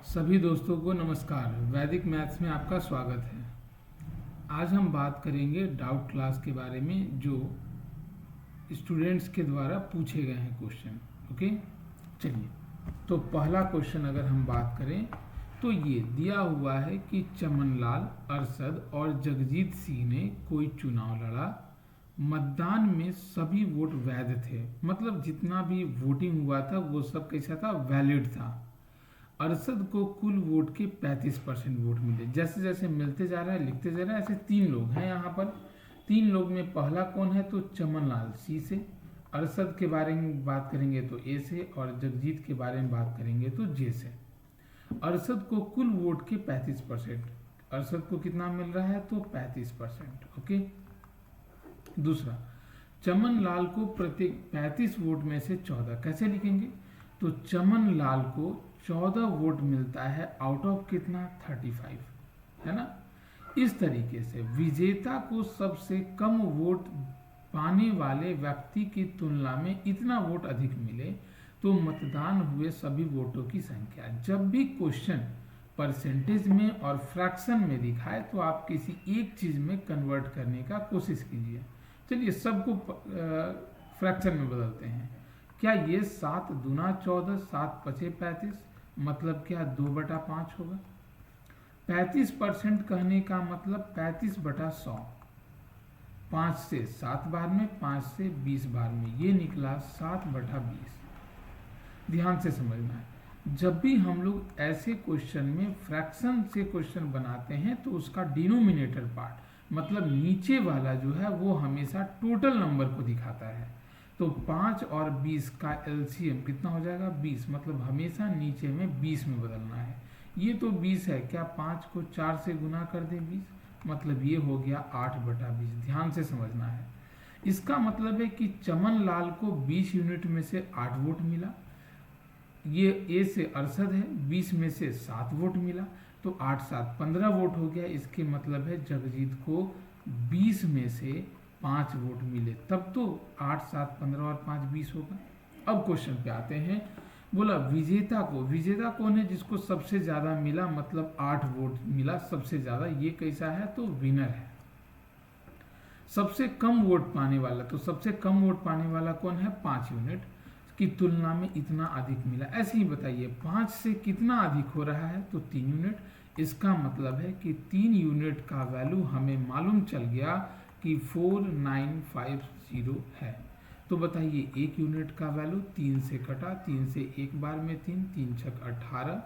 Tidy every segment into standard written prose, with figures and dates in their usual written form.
सभी दोस्तों को नमस्कार। वैदिक मैथ्स में आपका स्वागत है। आज हम बात करेंगे डाउट क्लास के बारे में जो स्टूडेंट्स के द्वारा पूछे गए हैं क्वेश्चन। ओके, चलिए तो पहला क्वेश्चन अगर हम बात करें तो ये दिया हुआ है कि चमनलाल, अरशद और जगजीत सिंह ने कोई चुनाव लड़ा। मतदान में सभी वोट वैध थे, मतलब जितना भी वोटिंग हुआ था वो सब कैसा था, वैलिड था। अरशद को कुल वोट के 35% वोट मिले। जैसे जैसे मिलते जा रहा है लिखते जा रहा है। ऐसे तीन लोग हैं यहाँ पर। तीन लोग में पहला कौन है तो चमनलाल सी से, अरशद के बारे में बात करेंगे तो ए से, और जगजीत के बारे में बात करेंगे तो जे से। अरशद को कुल वोट के 35%, अरशद को कितना मिल रहा है तो 35%। ओके, दूसरा चमनलाल को प्रत्येक 35 वोट में से 14 कैसे लिखेंगे तो चमनलाल को 14 वोट मिलता है आउट ऑफ कितना 35, है ना। इस तरीके से विजेता को सबसे कम वोट पाने वाले व्यक्ति की तुलना में इतना वोट अधिक मिले तो मतदान हुए सभी वोटों की संख्या। जब भी क्वेश्चन परसेंटेज में और फ्रैक्शन में दिखाए तो आप किसी एक चीज में कन्वर्ट करने का कोशिश कीजिए। चलिए सबको फ्रैक्शन में बदलते हैं। क्या ये 7 दूना 14, 7 पचे 35, मतलब क्या 2/5 होगा। 35% कहने का मतलब 35/100, 5 से 7 बार में, 5 से 20 बार में, ये निकला 7/20। ध्यान से समझना है, जब भी हम लोग ऐसे क्वेश्चन में फ्रैक्शन से क्वेश्चन बनाते हैं तो उसका डिनोमिनेटर पार्ट, मतलब नीचे वाला जो है वो हमेशा टोटल नंबर को दिखाता है। तो 5 और 20 का एलसीएम कितना हो जाएगा 20, मतलब हमेशा नीचे में 20 में बदलना है। ये तो 20 है, क्या 5 को 4 से गुना कर दें 20, मतलब ये हो गया 8/20। ध्यान से समझना है। इसका मतलब है कि चमनलाल को 20 यूनिट में से 8 वोट मिला। ये ए से अरशद है, 20 में से 7 वोट मिला तो 8 7 15 वोट हो गया। इसके मतलब है जगजीत को 20 में से 5 वोट मिले, तब तो 8 7 15 और 5 20 होगा। अब क्वेश्चन पे आते हैं। बोला विजेता को, विजेता कौन है जिसको सबसे ज्यादा मिला, मतलब 8 वोट मिला सबसे ज्यादा, ये कैसा है तो विनर है। सबसे कम वोट पाने वाला, तो सबसे कम वोट पाने वाला कौन है 5 यूनिट की तुलना में इतना अधिक मिला। ऐसे ही बताइए 5 से कितना अधिक हो रहा है तो 3 यूनिट। इसका मतलब है कि 3 यूनिट का वैल्यू हमें मालूम चल गया कि 4950 है। तो बताइए 1 यूनिट का वैल्यू 3 से कटा, 3 से एक बार में 3, 3 छक 18,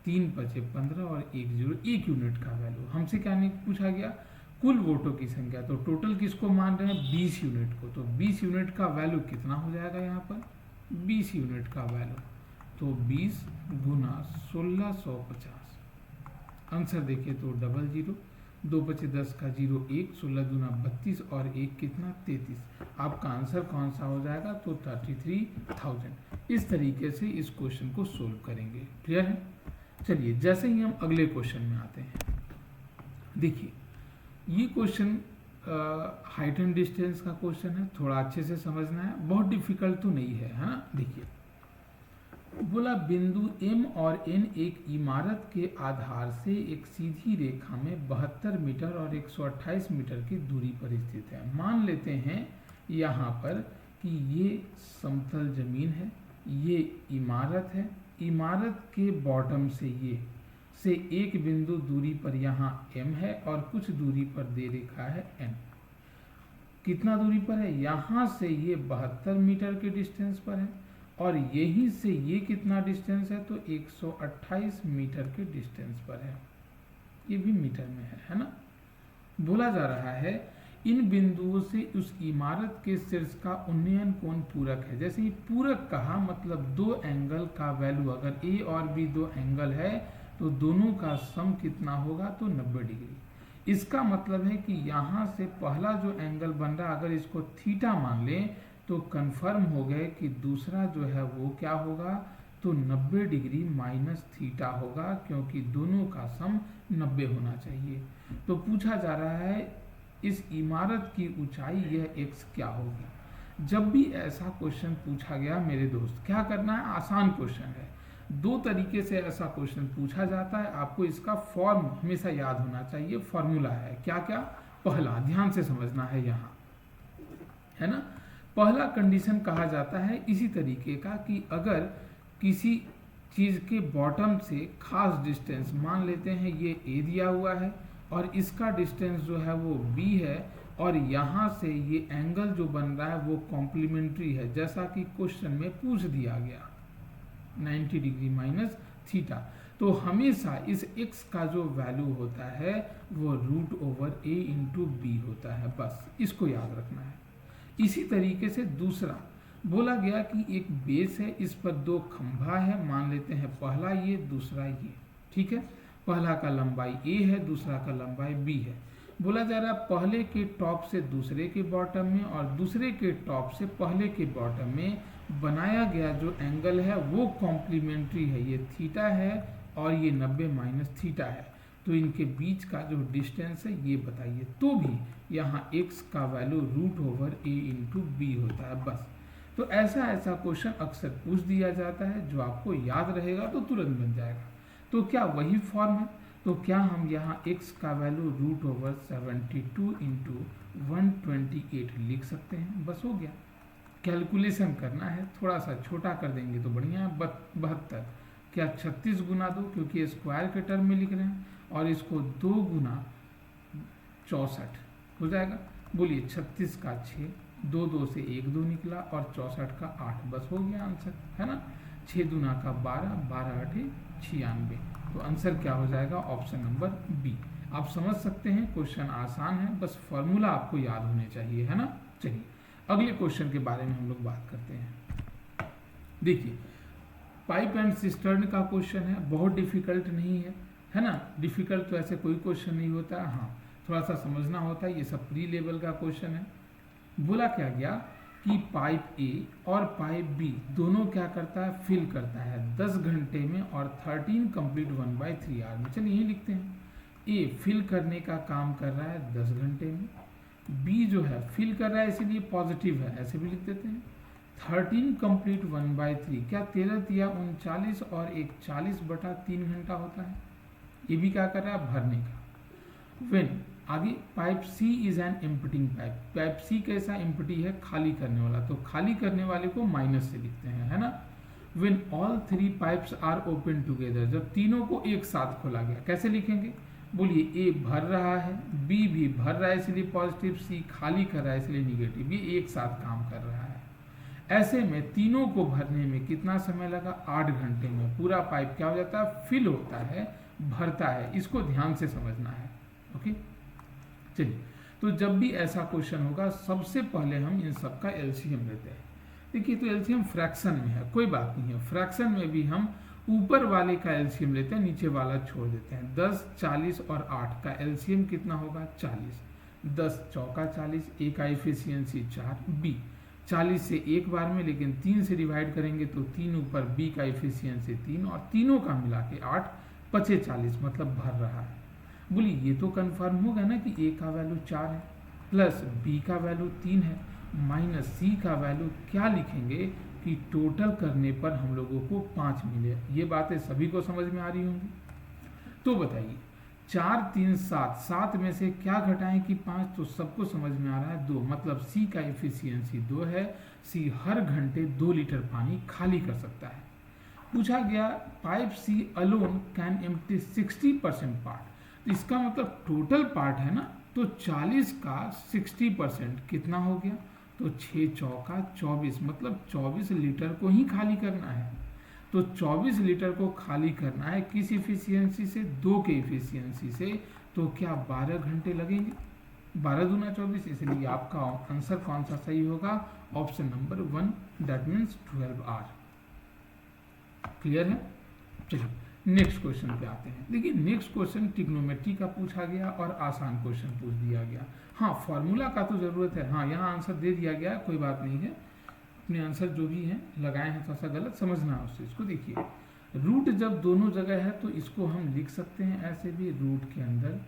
3 पचे 15 और 1 0, 1 यूनिट का वैल्यू। हमसे क्या नहीं पूछा गया, कुल वोटों की संख्या। तो टोटल किसको मान रहे हैं 20 यूनिट को, तो 20 यूनिट का वैल्यू कितना हो जाएगा यहाँ पर 20 यूनिट का वैल्यू, तो 20 गुना 1650। आंसर देखिए तो 00, 2 पचे 10 का 0 1, 16 दूना 32 और 1 कितना 33। आपका आंसर कौन सा हो जाएगा तो 33,000। इस तरीके से इस क्वेश्चन को सोल्व करेंगे। क्लियर है। चलिए जैसे ही हम अगले क्वेश्चन में आते हैं, देखिए ये क्वेश्चन हाइट एंड डिस्टेंस का क्वेश्चन है, थोड़ा अच्छे से समझना है, बहुत डिफिकल्ट तो नहीं है ना। देखिए बोला बिंदु M और N एक इमारत के आधार से एक सीधी रेखा में 72 मीटर और 128 मीटर की दूरी पर स्थित है। मान लेते हैं यहाँ पर कि ये समतल जमीन है, ये इमारत है, इमारत के बॉटम से ये से एक बिंदु दूरी पर यहाँ M है और कुछ दूरी पर दे रेखा है N। कितना दूरी पर है, यहाँ से ये 72 मीटर के डिस्टेंस पर है और यहीं से ये कितना डिस्टेंस है तो 128 मीटर के डिस्टेंस पर है, ये भी मीटर में है ना। बोला जा रहा है इन बिंदुओं से उस इमारत के शीर्ष का उन्नयन कोण पूरक है। जैसे ये पूरक कहा, मतलब दो एंगल का वैल्यू, अगर ए और बी दो एंगल है तो दोनों का सम कितना होगा तो 90 डिग्री। इसका मतलब है कि यहाँ से पहला जो एंगल बन रहा है, अगर इसको थीटा मान लें तो कंफर्म हो गए कि दूसरा जो है वो क्या होगा तो 90 डिग्री माइनस थीटा होगा, क्योंकि दोनों का सम 90 होना चाहिए। तो पूछा जा रहा है इस इमारत की ऊंचाई यह x क्या होगी। जब भी ऐसा क्वेश्चन पूछा गया मेरे दोस्त, क्या करना है, आसान क्वेश्चन है, दो तरीके से ऐसा क्वेश्चन पूछा जाता है, आपको इसका फॉर्म हमेशा याद होना चाहिए। फॉर्मूला है क्या क्या, पहला ध्यान से समझना है यहाँ, है ना। पहला कंडीशन कहा जाता है इसी तरीके का कि अगर किसी चीज के बॉटम से खास डिस्टेंस, मान लेते हैं ये ए दिया हुआ है और इसका डिस्टेंस जो है वो बी है, और यहाँ से ये एंगल जो बन रहा है वो कॉम्प्लीमेंट्री है, जैसा कि क्वेश्चन में पूछ दिया गया 90 डिग्री माइनस थीटा, तो हमेशा इस x का जो वैल्यू होता है वो √a इंटू बी होता है, बस इसको याद रखना है। इसी तरीके से दूसरा बोला गया कि एक बेस है, इस पर दो खंभा है, मान लेते हैं पहला ये दूसरा ये, ठीक है। पहला का लंबाई a है, दूसरा का लंबाई b है। बोला जा रहा है पहले के टॉप से दूसरे के बॉटम में और दूसरे के टॉप से पहले के बॉटम में बनाया गया जो एंगल है वो कॉम्प्लीमेंट्री है, ये थीटा है और ये 90 माइनस थीटा है, तो इनके बीच का जो डिस्टेंस है ये बताइए। तो भी यहाँ x का वैल्यू √a इंटू बी होता है, बस। तो ऐसा ऐसा क्वेश्चन अक्सर पूछ दिया जाता है, जो आपको याद रहेगा तो तुरंत बन जाएगा। तो क्या वही फॉर्म है, तो क्या हम यहाँ x का वैल्यू √72 इंटू 128 लिख सकते हैं, बस हो गया। कैलकुलेशन करना है, थोड़ा सा छोटा कर देंगे तो बढ़िया है। 72 क्या 36 गुना 2, क्योंकि स्क्वायर के टर्म में लिख रहे हैं, और इसको 2 गुना 64 हो जाएगा। बोलिए 36 का 6, 2 2 से 1 2 निकला और 64 का 8, बस हो गया आंसर, है ना। 6 दूना का 12, 12 8 96, तो आंसर क्या हो जाएगा, ऑप्शन नंबर बी। आप समझ सकते हैं क्वेश्चन आसान है, बस फॉर्मूला आपको याद होने चाहिए, है ना। चलिए अगले क्वेश्चन के बारे में हम लोग बात करते हैं। देखिए पाइप एंड सिस्टर्न का क्वेश्चन है, बहुत डिफिकल्ट नहीं है ना। डिफिकल्ट तो ऐसे कोई क्वेश्चन नहीं होता है, हाँ थोड़ा सा समझना होता है, ये सब प्री लेवल का क्वेश्चन है। बोला क्या गया कि पाइप ए और पाइप बी दोनों क्या करता है, फिल करता है 10 घंटे में और 13 कंप्लीट 1/3 आवर में। चलिए यही लिखते हैं, ए फिल करने का काम कर रहा है 10 घंटे में, बी जो है फिल कर रहा है इसीलिए पॉजिटिव है, ऐसे भी लिख देते हैं। 13 कंप्लीट 1/3 क्या 13 या 39 और 1 40/3 घंटा होता है। ये भी क्या कर रहा है, भरने का। व्हेन आगे pipe C is an emptying pipe, pipe C कैसा एम्प्टी है, खाली करने वाला, तो खाली करने वाले को माइनस से लिखते हैं, है ना। When all 3 pipes are open together, जब तीनों को एक साथ खोला गया, कैसे लिखेंगे, बोलिए ए भर रहा है, बी भी भर रहा है इसलिए पॉजिटिव, सी खाली कर रहा है इसलिए निगेटिव, ये एक साथ काम कर रहा है। ऐसे में तीनों को भरने में कितना समय लगा, 8 घंटे में पूरा पाइप क्या हो जाता है, फिल होता है, भरता है। इसको ध्यान से समझना है, ओके। चलिए तो जब भी ऐसा क्वेश्चन होगा सबसे पहले हम इन सब का एलसीएम लेते हैं। देखिए तो एलसीएम फ्रैक्शन में है, कोई बात नहीं है, फ्रैक्शन में भी हम ऊपर वाले का एलसीएम लेते हैं, नीचे वाला छोड़ देते हैं। 10 40 और 8 का एलसीएम कितना होगा, 40। 10 चौका 40, ए का एफिशिएंसी 4, बी 40 से एक बार में, लेकिन 3 से डिवाइड करेंगे तो 3 ऊपर, बी का एफिशिएंसी 3 और तीनों का मिला के 8, 5 40 मतलब भर रहा है। बोलिए ये तो कंफर्म होगा ना कि ए का वैल्यू 4 है, प्लस बी का वैल्यू 3 है, माइनस सी का वैल्यू क्या लिखेंगे कि टोटल करने पर हम लोगों को 5 मिले। ये बातें सभी को समझ में आ रही होंगी। तो बताइए 4 3 7, 7 में से क्या घटाएं कि 5, तो सबको समझ में आ रहा है 2, मतलब सी का एफिशिएंसी 2 है। सी हर घंटे 2 लीटर पानी खाली कर सकता है। पूछा गया pipe C alone can empty 60% part, तो इसका मतलब टोटल पार्ट है ना, तो 40 का 60% कितना हो गया, तो 6 चौका 24, मतलब 24 लीटर को ही खाली करना है। तो 24 लीटर को खाली करना है किस इफिशियंसी से, 2 के इफिशियंसी से, तो क्या 12 घंटे लगेंगे, 12 दूना 24, इसलिए आपका आंसर कौन सा सही होगा, option number 1, that means 12 hour. Clear है। चलिए नेक्स्ट क्वेश्चन पे आते हैं। देखिए नेक्स्ट क्वेश्चन ट्रिग्नोमेट्री का पूछा गया और आसान क्वेश्चन पूछ दिया गया। हाँ फॉर्मूला का तो जरूरत है, हाँ यहाँ आंसर दे दिया गया, कोई बात नहीं है, अपने आंसर जो भी हैं लगाए हैं, थोड़ा सा गलत समझना है उस चीज़ को। देखिए रूट जब दोनों जगह है तो इसको हम लिख सकते हैं ऐसे भी, रूट के अंदर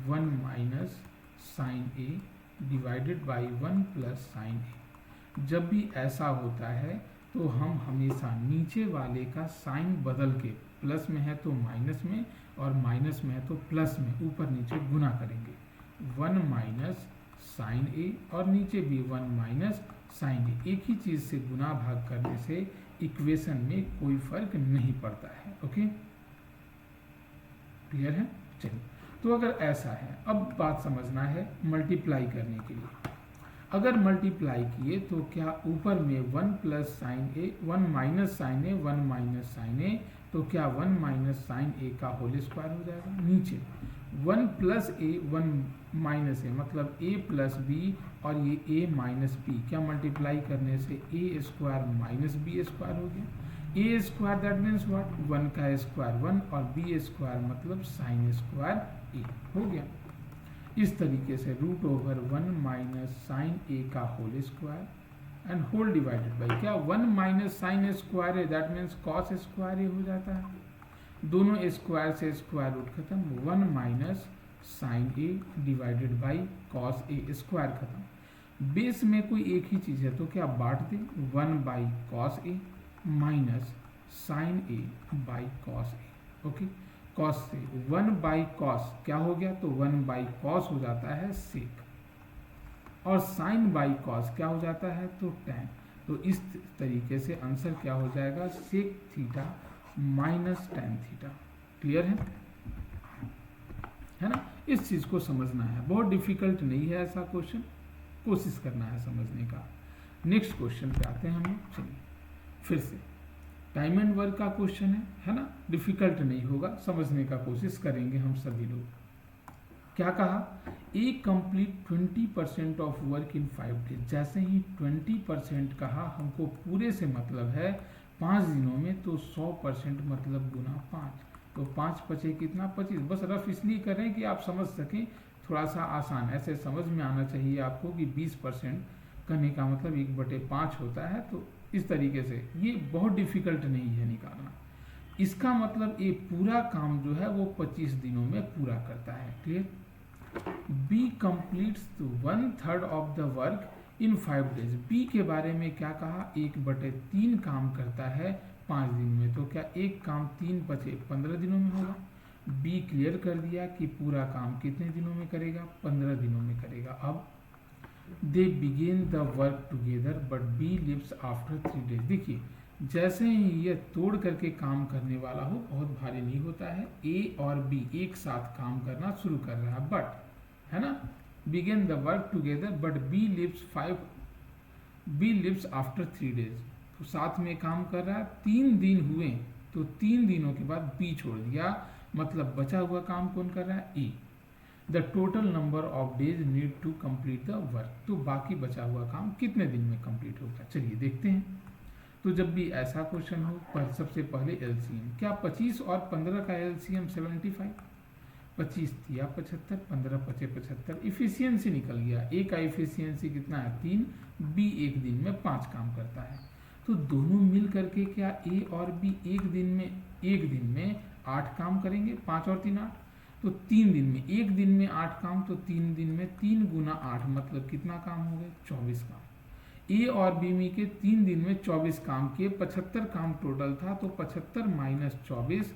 1 minus sine A divided by 1 plus sine A. जब भी ऐसा होता है तो हम हमेशा नीचे वाले का साइन बदल के, प्लस में है तो माइनस में और माइनस में है तो प्लस में, ऊपर नीचे गुना करेंगे। 1 माइनस साइन ए और नीचे भी 1 माइनस साइन ए, एक ही चीज़ से गुना भाग करने से इक्वेशन में कोई फर्क नहीं पड़ता है। ओके, क्लियर है? चलिए, तो अगर ऐसा है, अब बात समझना है मल्टीप्लाई करने के लिए। अगर मल्टीप्लाई किए तो क्या ऊपर में 1 प्लस साइन ए, 1 माइनस साइन ए, 1 माइनस साइन ए, तो क्या 1 माइनस साइन ए का होल स्क्वायर हो जाएगा। नीचे 1 प्लस ए, 1 माइनस ए, मतलब ए प्लस बी और ये ए माइनस बी, क्या मल्टीप्लाई करने से A square minus B square हो गया। A square that means what, 1 का स्क्वायर 1 और बी स्क्वायर मतलब साइन स्क्वायर ए हो गया। इस तरीके से root over 1 minus sine A का whole square and whole divided by क्या 1 minus sine square A, that means cos square A हो जाता है। दोनों स्क्वायर से स्क्वायर रूट खत्म, 1 minus sine A divided by cos A square खत्म। Base में कोई एक ही चीज़ है तो क्या बांट दे, 1 by cos A minus sine A by cos A. Okay, cos से 1 बाई कॉस क्या हो गया, तो 1 बाई कॉस हो जाता है सेक, और साइन बाई कॉस क्या हो जाता है, तो टैन। तो इस तरीके से आंसर क्या हो जाएगा, sec theta minus tan theta. Clear है ना? इस चीज को समझना है, बहुत डिफिकल्ट नहीं है ऐसा क्वेश्चन, कोशिश करना है समझने का। नेक्स्ट क्वेश्चन पे आते हैं हम लोग। चलिए फिर से टाइम एंड वर्क का क्वेश्चन है ना, डिफिकल्ट नहीं होगा, समझने का कोशिश करेंगे हम सभी लोग। क्या कहा, A complete 20% of work in 5 days. जैसे ही 20% कहा, हमको पूरे से मतलब है 5 दिनों में, तो 100% मतलब गुना 5, तो 5 पचे कितना, 25। बस रफ इसलिए करें कि आप समझ सकें, थोड़ा सा आसान, ऐसे समझ में आना चाहिए आपको कि 20% करने का मतलब 1/5 होता है। तो इस तरीके से ये बहुत डिफिकल्ट नहीं है निकालना। इसका मतलब ये पूरा काम जो है वो 25 दिनों में पूरा करता है। Clear? B completes 1/3 of the work in 5 days. B के बारे में क्या कहा, 1/3 काम करता है 5 दिन में, तो क्या एक काम 3 बचे 15 दिनों में होगा। बी क्लियर कर दिया कि पूरा काम कितने दिनों में करेगा, 15 दिनों में करेगा। अब they began the work together but B leaves after 3 days. देखिए, जैसे ही ये तोड़ करके काम करने वाला हो, बहुत भारी नहीं होता है, ए और बी एक साथ काम करना शुरू कर रहा है, बट है ना, begin the work together but B leaves after 3 days. तो साथ में काम कर रहा है, 3 दिन हुए, तो 3 दिनों के बाद बी छोड़ दिया, मतलब बचा हुआ काम कौन कर रहा है, A. The total number of days need to complete the work. तो बाकी बचा हुआ काम कितने दिन में कंप्लीट होगा, चलिए देखते हैं। तो जब भी ऐसा क्वेश्चन हो, पर सबसे पहले एलसीएम, क्या 25 और 15 का एलसीएम 75, 25 या 75, 15 पचे 75, इफिशियंसी निकल गया। ए का इफिशियंसी कितना है, 3, बी एक दिन में 5 काम करता है। तो दोनों मिल करके क्या ए और बी एक दिन में 8 काम करेंगे, 5 और 3 8, तो 3 दिन में, एक दिन में 8 काम, तो 3 दिन में 3 गुना 8 मतलब कितना काम हो गए, 24 काम। ए और बी में के 3 दिन में 24 काम किए, 75 काम टोटल था, तो 75 माइनस 24,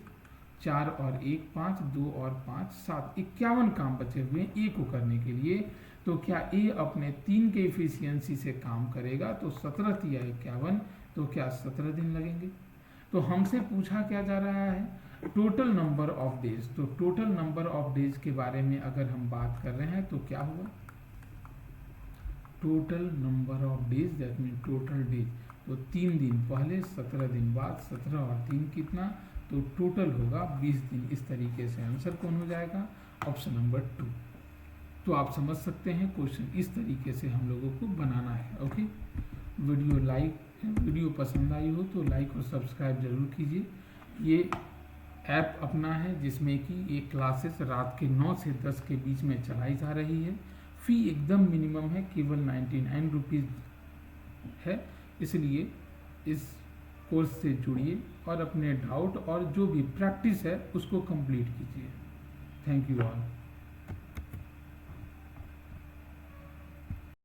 4 और 1 5, 2 और 5 7, 51 काम बचे हुए हैं ए को करने के लिए। तो क्या ए अपने 3 के इफिशियंसी से काम करेगा, तो 17 तिया 51, तो क्या 17 दिन लगेंगे। तो हमसे पूछा क्या जा रहा है, टोटल नंबर ऑफ डेज। तो टोटल नंबर ऑफ डेज के बारे में अगर हम बात कर रहे हैं तो क्या हुआ, total number of days that mean total days, तो 3 दिन पहले 17 दिन बाद, 17 और 3 कितना, तो टोटल होगा 20 दिन। इस तरीके से आंसर कौन हो जाएगा, ऑप्शन नंबर 2। तो आप समझ सकते हैं क्वेश्चन इस तरीके से हम लोगों को बनाना है। ओके, वीडियो पसंद आई हो तो लाइक और सब्सक्राइब जरूर कीजिए। ये ऐप अपना है जिसमें कि ये क्लासेस रात के 9 से 10 के बीच में चलाई जा रही है। फ़ी एकदम मिनिमम है, केवल 99 रुपीज़ है, इसलिए इस कोर्स से जुड़िए और अपने डाउट और जो भी प्रैक्टिस है उसको कंप्लीट कीजिए। Thank you all.